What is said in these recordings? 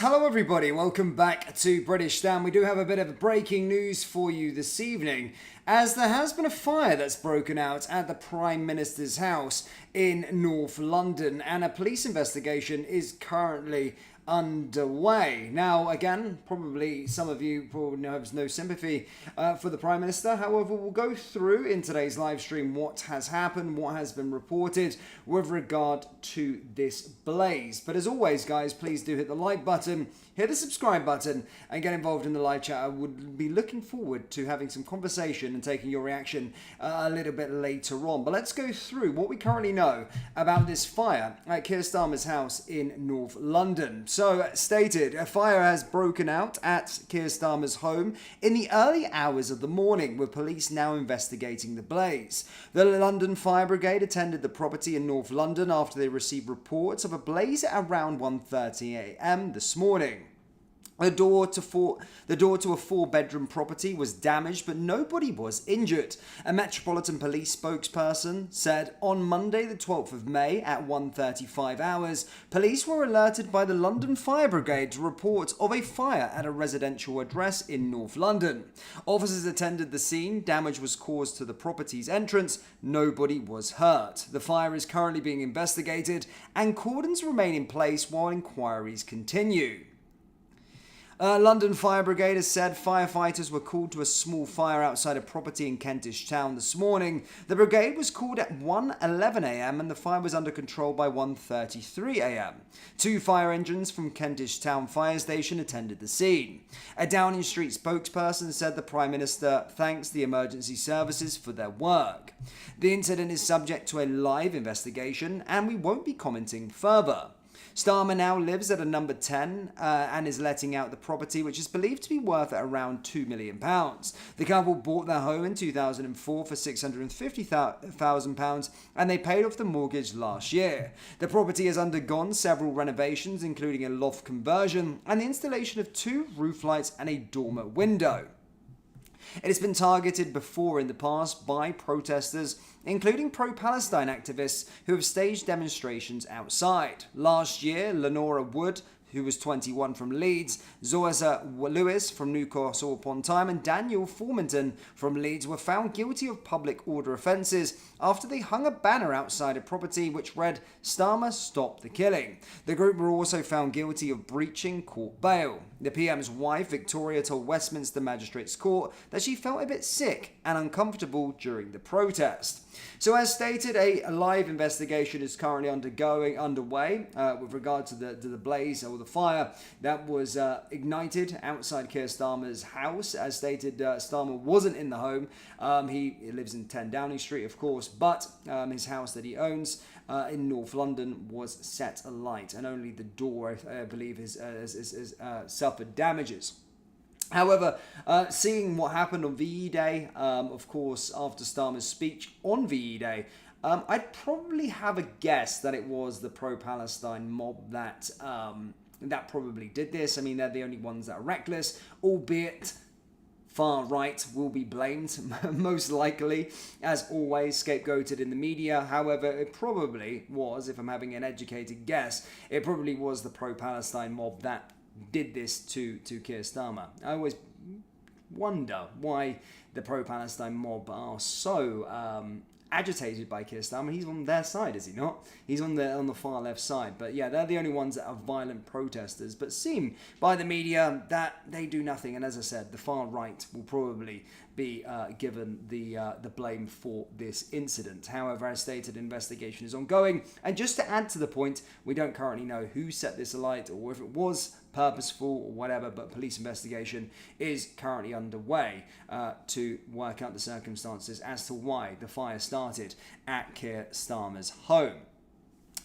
Hello everybody, welcome back to British Stan. We do have a bit of breaking news for you this evening, as there has been a fire that's broken out at the Prime Minister's house in North London, and a police investigation is currently underway. Now, again, probably some of you probably have no sympathy for the Prime Minister. However, we'll go through in today's live stream what has happened, what has been reported with regard to this blaze. But as always, guys, please do hit the like button, hit the subscribe button, and get involved in the live chat. I would be looking forward to having some conversation and taking your reaction a little bit later on. But let's go through what we currently know about this fire at Keir Starmer's house in North London. So, stated, a fire has broken out at Keir Starmer's home in the early hours of the morning, with police now investigating the blaze. The London Fire Brigade attended the property in North London after they received reports of a blaze at around 1:30 a.m. this morning. The door to a four-bedroom property was damaged, but nobody was injured. A Metropolitan Police spokesperson said on Monday, the 12th of May, at 1:35 hours, police were alerted by the London Fire Brigade to reports of a fire at a residential address in North London. Officers attended the scene. Damage was caused to the property's entrance. Nobody was hurt. The fire is currently being investigated, and cordons remain in place while inquiries continue. London Fire Brigade has said firefighters were called to a small fire outside a property in Kentish Town this morning. The brigade was called at 1:11 a.m. and the fire was under control by 1:33 a.m. Two fire engines from Kentish Town Fire Station attended the scene. A Downing Street spokesperson said the Prime Minister thanks the emergency services for their work. The incident is subject to a live investigation and we won't be commenting further. Starmer now lives at a number 10 and is letting out the property, which is believed to be worth around £2 million. The couple bought their home in 2004 for £650,000 and they paid off the mortgage last year. The property has undergone several renovations, including a loft conversion and the installation of two roof lights and a dormer window. It has been targeted before in the past by protesters, including pro-Palestine activists who have staged demonstrations outside. Last year, Lenora Wood, who was 21 from Leeds, Zoesa Lewis from Newcastle upon Tyne, and Daniel Formanton from Leeds were found guilty of public order offences after they hung a banner outside a property which read, "Starmer, stop the killing." The group were also found guilty of breaching court bail. The PM's wife, Victoria, told Westminster Magistrates Court that she felt a bit sick and uncomfortable during the protest. So as stated, a live investigation is currently underway with regard to the blaze or the fire that was ignited outside Keir Starmer's house. As stated, Starmer wasn't in the home. He lives in 10 Downing Street, of course, but his house that he owns in North London was set alight, and only the door, I believe, has suffered damages. However, seeing what happened on VE Day, of course, after Starmer's speech on VE Day, I'd probably have a guess that it was the pro-Palestine mob that probably did this. I mean, they're the only ones that are reckless, albeit far right will be blamed, most likely, as always, scapegoated in the media. However, it probably was, if I'm having an educated guess, it probably was the pro-Palestine mob that did this to Keir Starmer. I always wonder why the pro-Palestine mob are so agitated by Keir Starmer. He's on their side, is he not? He's on the far left side. But yeah, they're the only ones that are violent protesters, but seem by the media that they do nothing. And as I said, the far right will probably be given the blame for this incident. However, as stated, investigation is ongoing. And just to add to the point, we don't currently know who set this alight or if it was purposeful or whatever, but police investigation is currently underway to work out the circumstances as to why the fire started at Keir Starmer's home.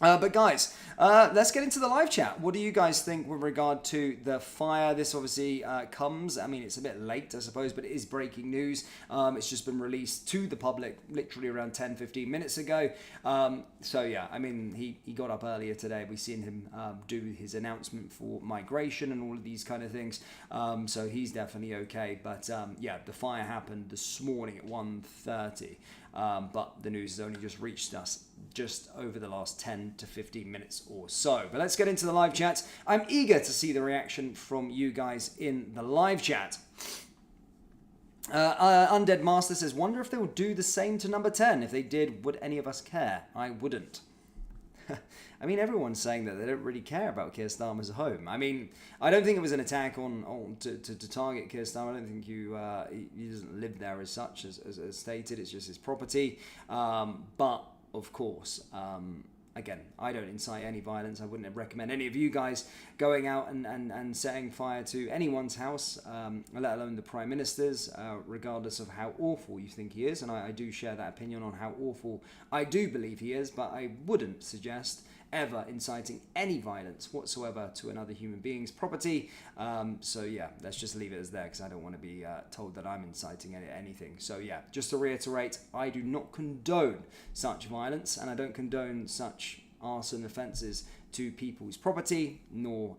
But guys, let's get into the live chat. What do you guys think with regard to the fire? This obviously comes, I mean, it's a bit late, I suppose, but it is breaking news. It's just been released to the public literally around 10-15 minutes ago. So yeah, I mean, he got up earlier today. We've seen him do his announcement for migration and all of these kind of things. So he's definitely okay. But yeah, the fire happened this morning at 1:30. but the news has only just reached us just over the last 10 to 15 minutes or so. But let's get into the live chat. I'm eager to see the reaction from you guys in the live chat. Undead Master says, wonder if they will do the same to number 10. If they did, would any of us care? I wouldn't. I mean, everyone's saying that they don't really care about Keir Starmer's home. I mean, I don't think it was an attack to target Keir Starmer. I don't think he doesn't live there as such, as stated. It's just his property. But, of course, again, I don't incite any violence. I wouldn't recommend any of you guys going out and setting fire to anyone's house, let alone the Prime Minister's, regardless of how awful you think he is. And I do share that opinion on how awful I do believe he is, but I wouldn't suggest ever inciting any violence whatsoever to another human being's property. So yeah, let's just leave it as there, because I don't want to be told that I'm inciting anything. So yeah, just to reiterate, I do not condone such violence, and I don't condone such arson offences to people's property, nor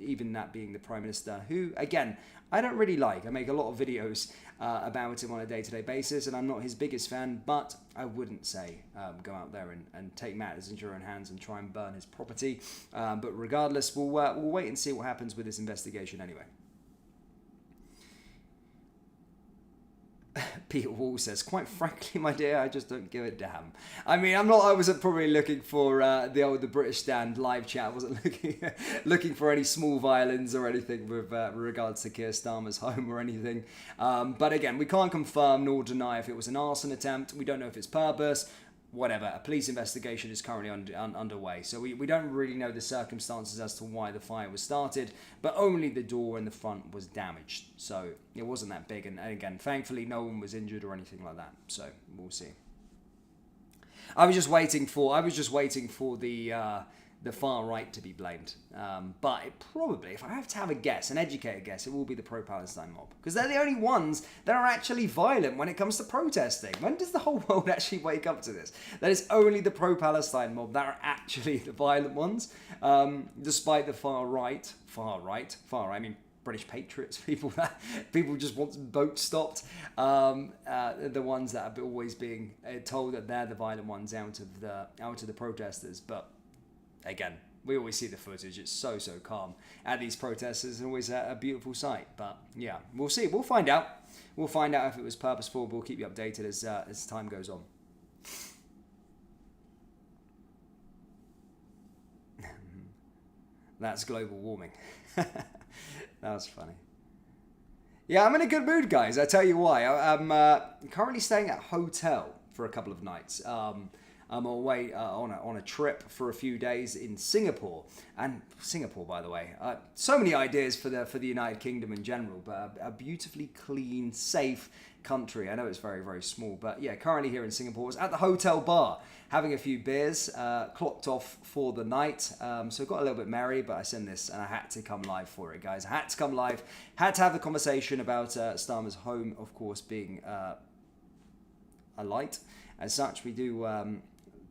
even that being the Prime Minister, who, again, I don't really like. I make a lot of videos about him on a day-to-day basis, and I'm not his biggest fan, but I wouldn't say go out there and take matters into your own hands and try and burn his property. But regardless, we'll wait and see what happens with this investigation anyway. Peter Wall says, quite frankly, my dear, I just don't give a damn. I mean, I wasn't probably looking for the British Stand live chat. I wasn't looking for any small violence or anything with regards to Keir Starmer's home or anything. But again, we can't confirm nor deny if it was an arson attempt. We don't know if it's purpose. Whatever, a police investigation is currently underway. So we don't really know the circumstances as to why the fire was started, but only the door in the front was damaged. So it wasn't that big. And again, thankfully, no one was injured or anything like that. So we'll see. I was just waiting for the far right to be blamed. But it probably, if I have to have a guess, an educated guess, it will be the pro-Palestine mob. Because they're the only ones that are actually violent when it comes to protesting. When does the whole world actually wake up to this? That it's only the pro-Palestine mob that are actually the violent ones. Despite the far right, I mean, British patriots, people just want boats stopped. The ones that are always being told that they're the violent ones out of the protesters. But again, we always see the footage. It's so calm at these protests. It's always a beautiful sight. But yeah, we'll see. We'll find out. We'll find out if it was purposeful. We'll keep you updated as time goes on. That's global warming. That was funny. Yeah, I'm in a good mood, guys. I tell you why. I'm currently staying at a hotel for a couple of nights. I'm away on a trip for a few days in Singapore. And Singapore, by the way, so many ideas for the United Kingdom in general, but a beautifully clean, safe country. I know it's very, very small, but yeah, currently here in Singapore. I was at the hotel bar having a few beers, clocked off for the night. So got a little bit merry, but I sent this and I had to come live for it, guys. I had to come live, had to have the conversation about Starmer's home, of course, being a light. As such, we do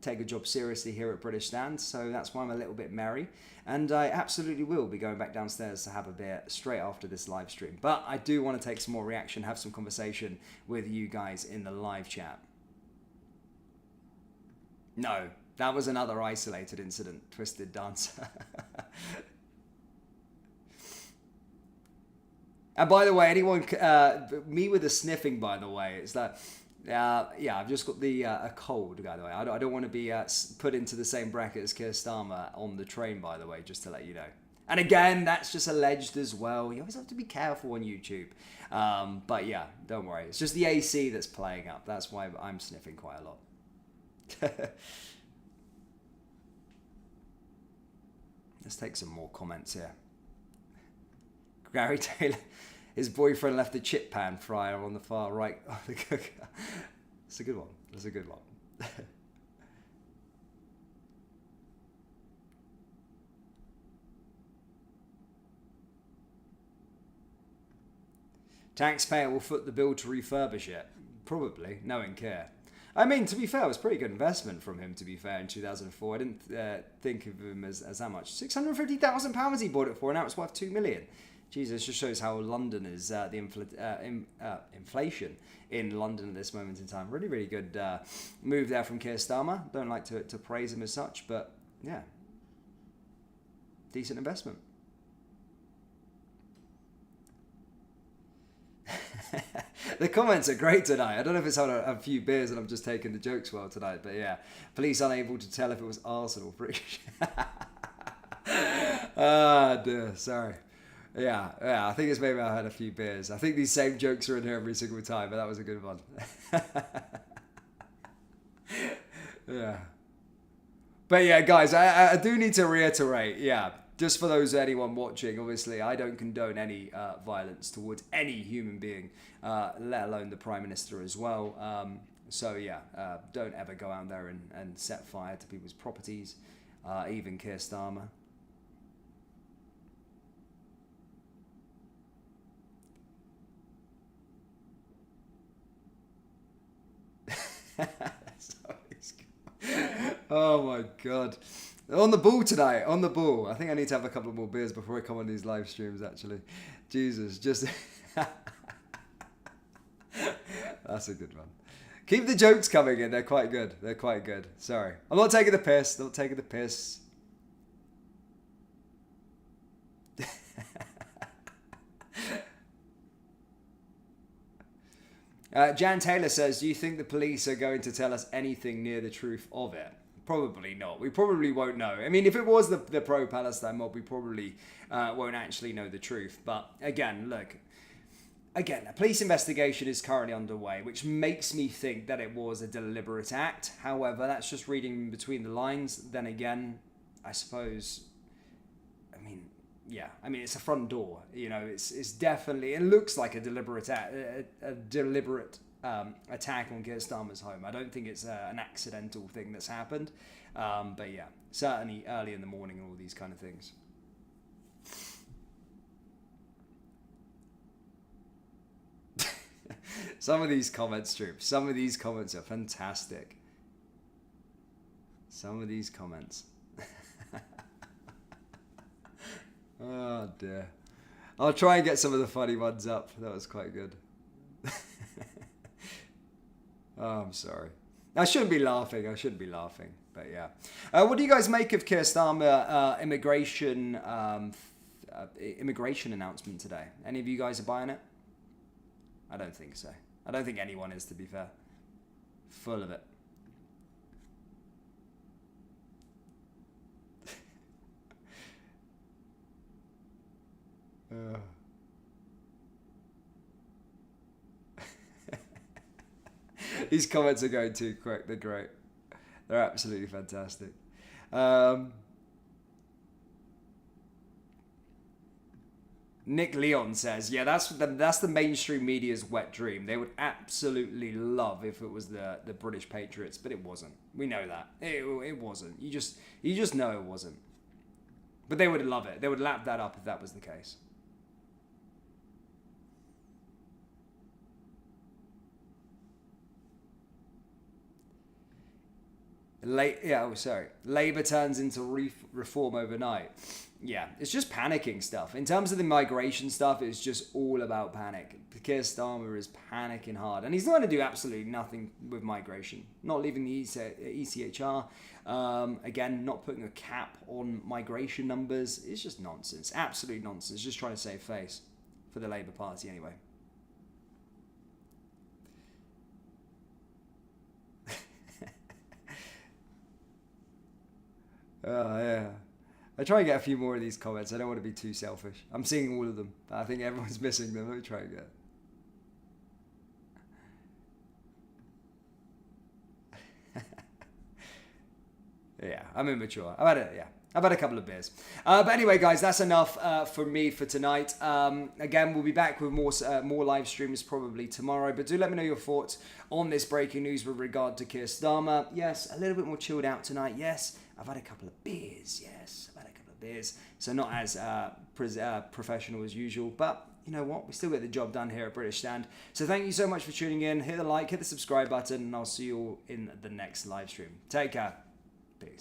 take a job seriously here at British Stand, so that's why I'm a little bit merry. And I absolutely will be going back downstairs to have a beer straight after this live stream. But I do want to take some more reaction, have some conversation with you guys in the live chat. No, that was another isolated incident, Twisted Dancer. And by the way, anyone, me with the sniffing, by the way, it's that... yeah, I've just got a cold, by the way. I don't want to be put into the same bracket as Keir Starmer on the train, by the way, just to let you know. And again, that's just alleged as well. You always have to be careful on YouTube. But yeah, don't worry. It's just the AC that's playing up. That's why I'm sniffing quite a lot. Let's take some more comments here. Gary Taylor. His boyfriend left the chip pan fryer on the far right of the cooker. It's a good one. That's a good one. Taxpayer will foot the bill to refurbish it. Probably, knowing Keir. I mean, to be fair, it was a pretty good investment from him, to be fair, in 2004. I didn't think of him as that much. £650,000 he bought it for, and now it's worth £2 million. Jesus, just shows how London is, inflation in London at this moment in time. Really, really good move there from Keir Starmer. Don't like to praise him as such, but yeah, decent investment. The comments are great tonight. I don't know if it's had a few beers and I'm just taking the jokes well tonight, but yeah. Police unable to tell if it was Arsenal. Dear, sorry. Yeah, I think it's maybe I had a few beers. I think these same jokes are in here every single time, but that was a good one. Yeah. But yeah, guys, I do need to reiterate, yeah, just for anyone watching, obviously, I don't condone any violence towards any human being, let alone the Prime Minister as well. So yeah, don't ever go out there and set fire to people's properties, even Keir Starmer. Oh my god. On the ball tonight, on the ball. I think I need to have a couple more beers before I come on these live streams, actually. Jesus, just... That's a good one. Keep the jokes coming in, they're quite good. They're quite good. Sorry. I'm not taking the piss, not taking the piss. Jan Taylor says, do you think the police are going to tell us anything near the truth of it? Probably not. We probably won't know. I mean, if it was the pro-Palestine mob, we probably won't actually know the truth. But again, look, a police investigation is currently underway, which makes me think that it was a deliberate act. However, that's just reading between the lines. Then again, I suppose, it's a front door. It's definitely, it looks like a deliberate attack on Keir Starmer's home. I don't think it's an accidental thing that's happened. But yeah, certainly early in the morning and all these kind of things. Some of these comments, Troops, some of these comments are fantastic. Some of these comments. Oh dear. I'll try and get some of the funny ones up. That was quite good. Oh, I'm sorry. I shouldn't be laughing. But yeah. What do you guys make of Keir Starmer immigration announcement today? Any of you guys are buying it? I don't think so. I don't think anyone is, to be fair. Full of it. These comments are going too quick. They're great. They're absolutely fantastic. Nick Leon says, yeah, that's the mainstream media's wet dream. They would absolutely love if it was the British Patriots, but it wasn't. We know that. It wasn't. You just know it wasn't. But they would love it. They would lap that up if that was the case. Labour turns into reform overnight. Yeah, it's just panicking stuff. In terms of the migration stuff, it's just all about panic. Keir Starmer is panicking hard. And he's not going to do absolutely nothing with migration. Not leaving the ECHR. Again, not putting a cap on migration numbers. It's just nonsense. Absolute nonsense. Just trying to save face for the Labour Party anyway. Oh, yeah. I try and get a few more of these comments. I don't want to be too selfish. I'm seeing all of them. I think everyone's missing them. Let me try and get. Yeah, I'm immature. I've had a couple of beers. But anyway, guys, that's enough for me for tonight. Again, we'll be back with more live streams probably tomorrow. But do let me know your thoughts on this breaking news with regard to Keir Starmer. Yes, a little bit more chilled out tonight. Yes, I've had a couple of beers. So not as professional as usual. But you know what? We still get the job done here at British Stand. So thank you so much for tuning in. Hit the like, hit the subscribe button, and I'll see you all in the next live stream. Take care. Peace.